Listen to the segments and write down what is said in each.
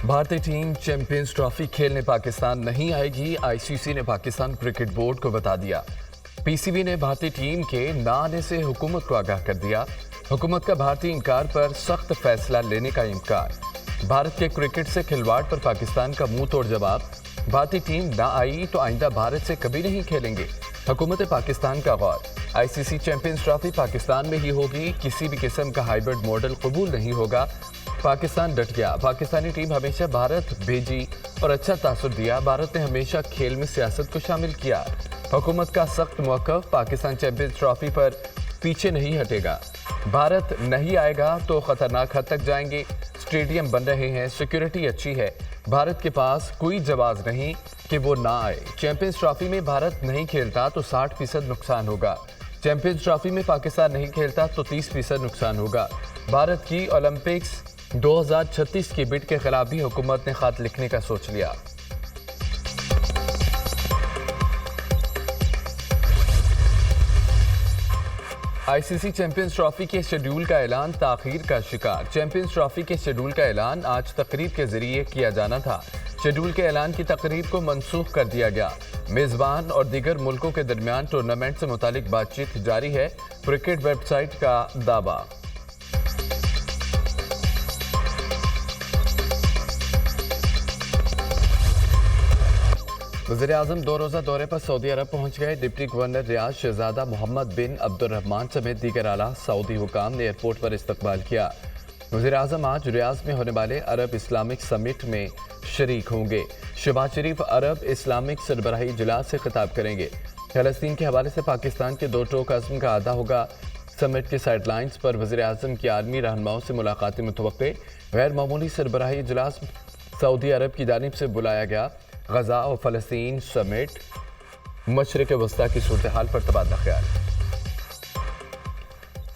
भारतीय team champions trophy खेलने पाकिस्तान नहीं आएगी। आईसीसी ने पाकिस्तान क्रिकेट बोर्ड को बता दिया। पीसीबी ने भारतीय टीम के ना आने से हुकूमत को आगाह कर दिया। हुकूमत का भारतीय इनकार पर सख्त फैसला लेने का इनकार। भारत के क्रिकेट से खिलवाड़ पर पाकिस्तान का मुंह तोड़ जवाब। भारतीय टीम ना आई तो आइंदा भारत से कभी नहीं खेलेंगे। हुकूमत पाकिस्तान का गौर। आईसीसी चैंपियंस ट्रॉफी पाकिस्तान में ही होगी। किसी भी किस्म का हाइब्रिड मॉडल कबूल नहीं होगा। पाकिस्तान डट गया। पाकिस्तानी टीम हमेशा भारत भेजी और अच्छा तासुर दिया। भारत ने हमेशा खेल में सियासत को शामिल किया। हुकूमत का सख्त मौक़िफ़। पाकिस्तान चैंपियंस ट्रॉफी पर पीछे नहीं हटेगा। भारत नहीं आएगा तो खतरनाक हद तक जाएंगे। स्टेडियम बन रहे हैं, सिक्योरिटी अच्छी है। भारत के पास कोई जवाब नहीं कि वो ना आए। चैंपियंस ट्रॉफी में भारत नहीं खेलता तो 60% नुकसान होगा। चैंपियंस ट्रॉफी में पाकिस्तान नहीं खेलता तो 30% नुकसान होगा। भारत की ओलंपिक्स 2036 की बिड के खिलाफ भी हुकूमत ने खत लिखने का सोच लिया। आईसीसी चैंपियंस ट्रॉफी के शेड्यूल का ऐलान ताखीर का शिकार। चैंपियंस ट्रॉफी के शेड्यूल का ऐलान आज तकरीब के जरिए किया जाना था। शेड्यूल के ऐलान की तकरीब को मनसूख कर दिया गया। मेज़बान और दीगर मुल्कों के दरमियान टूर्नामेंट से मुतालिक बातचीत जारी है। क्रिकेट वेबसाइट का दावा। वज़ीर-ए-आज़म 2 रोज़ा दौरे पर सऊदी अरब पहुंच गए। डिप्टी गवर्नर रियाद शहजादा मोहम्मद बिन अब्दुर्रहमान समेत दीगर आला सऊदी हुकाम ने एयरपोर्ट पर इस्तकबाल किया। वज़ीर-ए-आज़म आज रियाद में होने वाले अरब इस्लामिक समिट में शरीक होंगे। शहबाज शरीफ अरब इस्लामिक सरबराही इजलास से खिताब करेंगे। फ़लस्तीन के हवाले से पाकिस्तान के दो टोक अज़्म का अदा होगा। समिट के साइडलाइंस पर वज़ीर-ए-आज़म की आर्मी रहनुमाओं से मुलाकातें मुतवक्के। गैर मामूली सरबराही इजलास सऊदी अरब की जानिब से बुलाया गया। गजा और फ़लस्तीन समिट, मशरिक़ वस्ता की सूरत हाल पर तबादला ख्याल।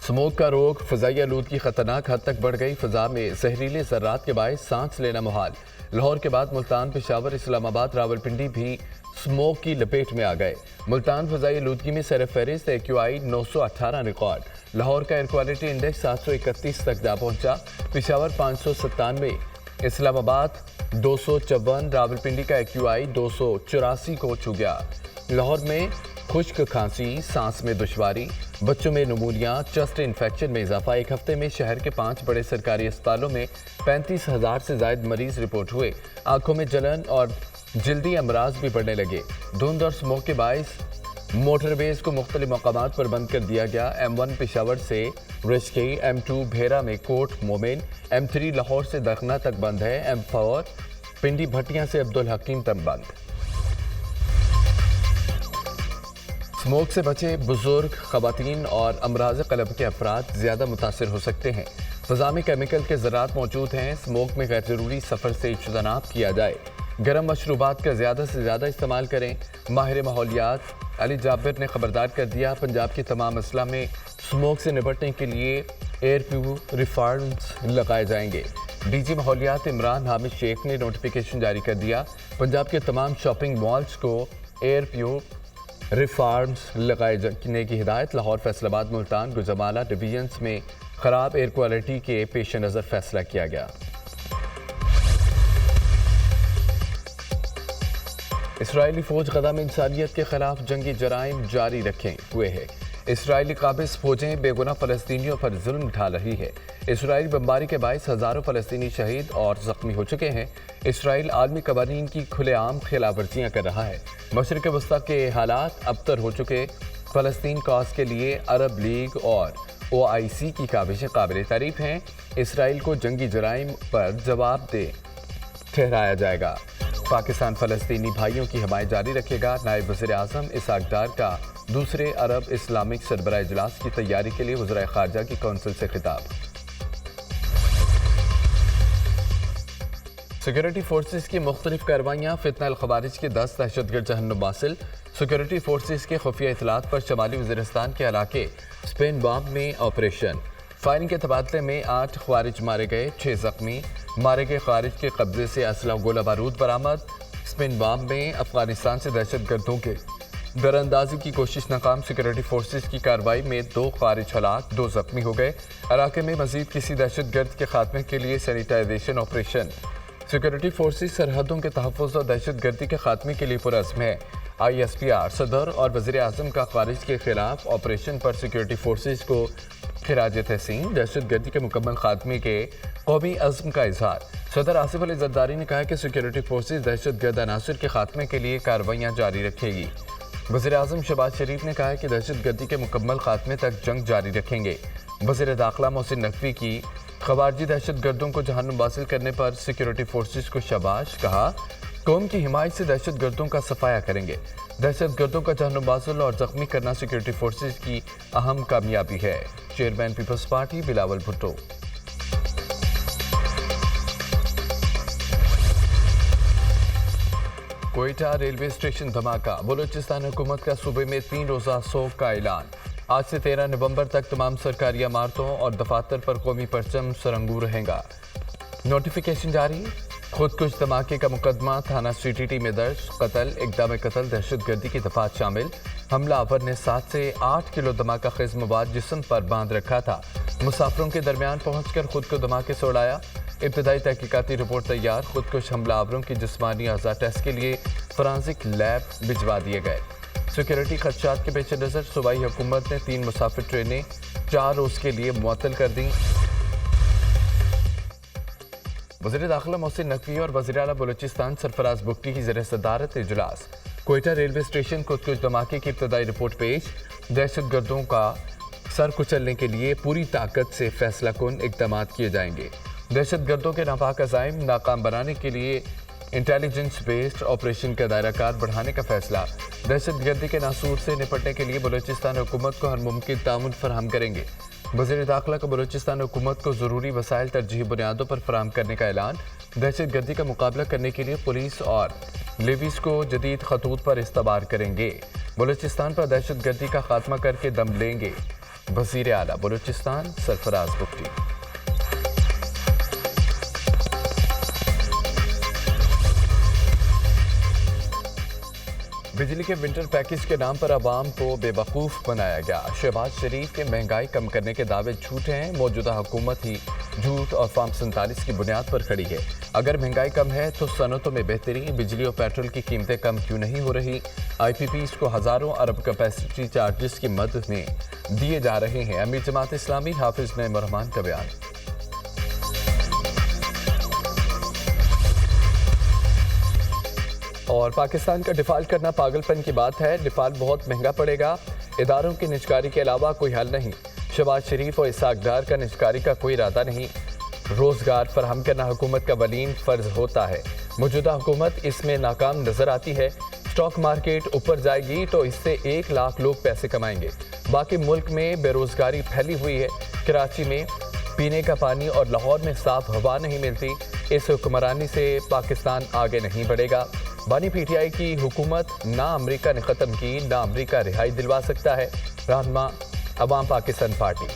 स्मोक का रोग। फ़ज़ाई आलूदगी खतरनाक हद तक बढ़ गई। फ़ज़ा में जहरीले ज़र्रात के बायस सांस लेना मुहाल। लाहौर के बाद मुल्तान, पेशावर, इस्लामाबाद, रावलपिंडी भी स्मोक की लपेट में आ गए। मुल्तान फ़ज़ाई आलूदगी में सर फहरिस्त AQI 918 रिकॉर्ड। लाहौर का एयर क्वालिटी इंडेक्स 731 तक जा पहुंचा। पेशावर 597, इस्लामाबाद 254, रावलपिंडी का AQI 284 को छू गया। लाहौर में खुश्क खांसी, सांस में दुश्वारी, बच्चों में नमूनिया, चेस्ट इन्फेक्शन में इजाफा। एक हफ्ते में शहर के 5 बड़े सरकारी अस्पतालों में 35,000 से ज्यादा मरीज रिपोर्ट हुए। आंखों में जलन और जल्दी अमराज भी बढ़ने लगे। धुंध और स्मोक के बायस मोटरवेज को मुख्तलिफ मकामात पर बंद कर दिया गया। M1 पेशावर से रिश्के, M2 भेरा में कोट मोमिन, M3 लाहौर से दखना तक बंद है। M4 पिंडी भट्टियां से अब्दुल हकीम तक बंद। स्मोक से बचे बुजुर्ग, खवातीन और अमराज क़ल्ब के अफराद ज़्यादा मुतासर हो सकते हैं। फ़ज़ा में केमिकल के ज़रात मौजूद हैं। स्मोक में गैर ज़रूरी सफ़र से इज्तनाब किया जाए। गर्म मशरूबात का ज़्यादा से ज़्यादा इस्तेमाल करें। माहिर माहौलियात अली जाबिर ने खबरदार कर दिया। पंजाब के तमाम अजला में स्मोक से निपटने के लिए एयर प्यूरिफायर्स लगाए जाएंगे। DG माहौलियात इमरान हामिद शेख ने नोटिफिकेशन जारी कर दिया। पंजाब के तमाम शॉपिंग मॉल्स को एयर प्यूरिफायर्स लगाए जाने की हिदायत। लाहौर, फैसलाबाद, मुल्तान, गुजरावाला डिवीजन्स में ख़राब एयर क्वालिटी के पेश नज़र फैसला किया गया। इसराइली फ़ौज गदा में इंसानियत के खिलाफ जंगी जराइम जारी रखे हुए है। इसराइली काबिज़ फ़ौजें बेगुनाह फ़लस्तीनियों पर जुल्म ढा रही है। इसराइली बमबारी के बायस हज़ारों फ़लस्तीनी शहीद और ज़ख्मी हो चुके हैं। इसराइल आलमी कवानीन की खुलेआम खिलाफ वर्जियाँ कर रहा है। मशरिक़ वस्ता के हालात अबतर हो चुके। फ़लस्तीन कॉज के लिए अरब लीग और OIC की काविशें काबिल तारीफ़ हैं। इसराइल को जंगी जराइम पर जवाबदेह ठहराया जाएगा। पाकिस्तान फ़लस्तीनी भाइयों की हमायत जारी रखेगा। नायब वज़ीर-ए-आज़म इसहाक डार का दूसरे अरब इस्लामिक सरबराह इजलास की तैयारी के लिए वज़ीर ख़ारजा की कौंसिल से खिताब। सिक्योरिटी फोर्सेस की मुख्तलिफ कार्रवाइयाँ। फितना अल ख़वारिज के 10 दहशतगर्द जहन्नुम हासिल। सिक्योरिटी फोर्सेस के खुफिया इतलात पर शमाली वज़ीरिस्तान के इलाके स्पेन बॉम्ब में ऑपरेशन। फायरिंग के तबादले में 8 ख़वारिज मारे गए, 6 ज़ख्मी। मारे गए ख़वारिज के कब्जे से असला गोला बारूद बरामद। स्पेन बॉम्ब में अफगानिस्तान से दहशतगर्दों के दरअंदाजी की कोशिश नाकाम। सिक्योरिटी फोर्सेस की कार्रवाई में 2 ख़ारिज हलाक, 2 ज़ख्मी हो गए। इलाके में मजीद किसी दहशतगर्द के खात्मे के लिए सैनिटाइजेशन ऑपरेशन सिक्योरिटी फोर्सेस सरहदों के तहफ़्फ़ुज़ और दहशत गर्दी के खात्मे के लिए पुरअज़्म है। ISPR सदर और वज़ीर आज़म का ख़ारिज के खिलाफ ऑपरेशन पर सिक्योरिटी फोर्सेस को खिराज तहसीन, दहशत गर्दी के मुकम्मल खात्मे के कौमी अज़्म का इजहार। सदर आसिफ अली ज़रदारी ने कहा कि सिक्योरिटी फोर्सेस दहशत गर्द अनासर के खात्मे के लिए कार्रवाइयाँ जारी रखेगी। वज़ीर आज़म शहबाज शरीफ ने कहा है कि दहशत गर्दी के मुकम्मल खात्मे तक जंग जारी रखेंगे। वज़ीर दाखिला मोहसिन नकवी की ख़वारजी दहशत गर्दों को जहन्नुम हासिल करने पर सिक्योरिटी फोर्सेस को शाबाश कहा। कौम की हिमायत से दहशत गर्दों का सफाया करेंगे। दहशत गर्दों का जहन्नुम हासिल और जख्मी करना सिक्योरिटी फोर्सेस की अहम कामयाबी है। Chairman People's Party Bilawal Bhutto. Quetta railway station धमाका, बलूचिस्तान हुकूमत का सूबे में 3 रोज़ा सोग का ऐलान। आज से 13 नवंबर तक तमाम सरकारी इमारतों और दफातर पर कौमी परचम सरंगू रहेगा। नोटिफिकेशन जारी। खुदकुश धमाके का मुकदमा थाना CTT में दर्ज। कत्ल, इक़दाम कत्ल, दहशत गर्दी की दफात शामिल। हमलावर ने 7 से 8 किलो धमाका खेज मवाद जिस्म पर बांध रखा था। मुसाफिरों के दरमियान पहुंचकर खुद को धमाके से उड़ाया। इब्तदाई तहकीकाती रिपोर्ट तैयार। खुदकुश हमलावरों की जिस्मानी अज़ा टेस्ट के लिए फॉरेंसिक लैब भिजवा दिए गए। सिक्योरिटी खदशात के पेश नज़र सूबाई हुकूमत ने 3 मुसाफिर ट्रेनें 4 रोज़ के लिए मुअत्तल कर दी। वज़ीर दाखिला मोहसिन नकवी और वज़ीर आला बलूचिस्तान सरफराज बुगटी की ज़ेर सदारत इजलास। कोयटा रेलवे स्टेशन खुदकुश धमाके की इब्तदाई रिपोर्ट पेश। दहशत गर्दों का सर कुचलने के लिए पूरी ताकत से फैसला कुन इक़दाम किए जाएंगे। दहशत गर्दों के नापाक अज़ाइम नाकाम बनाने के लिए इंटेलिजेंस बेस्ड ऑपरेशन का दायरा कार बढ़ाने का फैसला। दहशत गर्दी के नासूर से निपटने के लिए बलूचिस्तान हुकूमत को हर मुमकिन ताउन फराहम करेंगे। वज़ीर दाखिला का बलूचिस्तान हुकूमत को ज़रूरी वसाइल तरजीही बुनियादों पर फराहम करने का ऐलान। दहशत गर्दी का मुकाबला करने के लिए पुलिस और लेवीज़ को जदीद खतूत पर इस्तबार करेंगे। बलूचिस्तान पर दहशत गर्दी का खात्मा करके दम लेंगे। वज़ीर आला बलूचिस्तान सरफराज बुगटी। बिजली के विंटर पैकेज के नाम पर आवाम को बेवकूफ़ बनाया गया। शहबाज शरीफ के महंगाई कम करने के दावे झूठे हैं। मौजूदा हुकूमत ही झूठ और फार्म 47 की बुनियाद पर खड़ी है। अगर महंगाई कम है तो सनतों में बेहतरी। बिजली और पेट्रोल की कीमतें कम क्यों नहीं हो रही? IPPs को हज़ारों अरब कैपेसिटी चार्जेस की मदद में दिए जा रहे हैं। अमीर जमात इस्लामी हाफिज नईम रहमान का बयान। और पाकिस्तान का डिफ़ॉल्ट करना पागलपन की बात है। डिफ़ॉल्ट बहुत महंगा पड़ेगा। इदारों की निजकारी के अलावा कोई हल नहीं। शहबाज शरीफ और इसहाक डार का निजकारी का कोई इरादा नहीं। रोज़गार फराहम करना हुकूमत का वलीन फ़र्ज होता है। मौजूदा हुकूमत इसमें नाकाम नज़र आती है। स्टॉक मार्केट ऊपर जाएगी तो इससे 1 लाख लोग पैसे कमाएंगे। बाकी मुल्क में बेरोज़गारी फैली हुई है। कराची में पीने का पानी और लाहौर में साफ हवा नहीं मिलती। इस हुक्मरानी से पाकिस्तान आगे नहीं बढ़ेगा। बानी PTI की हुकूमत ना अमेरिका ने ख़त्म की, ना अमेरिका रिहाई दिलवा सकता है। रहनुमा अवाम पाकिस्तान पार्टी।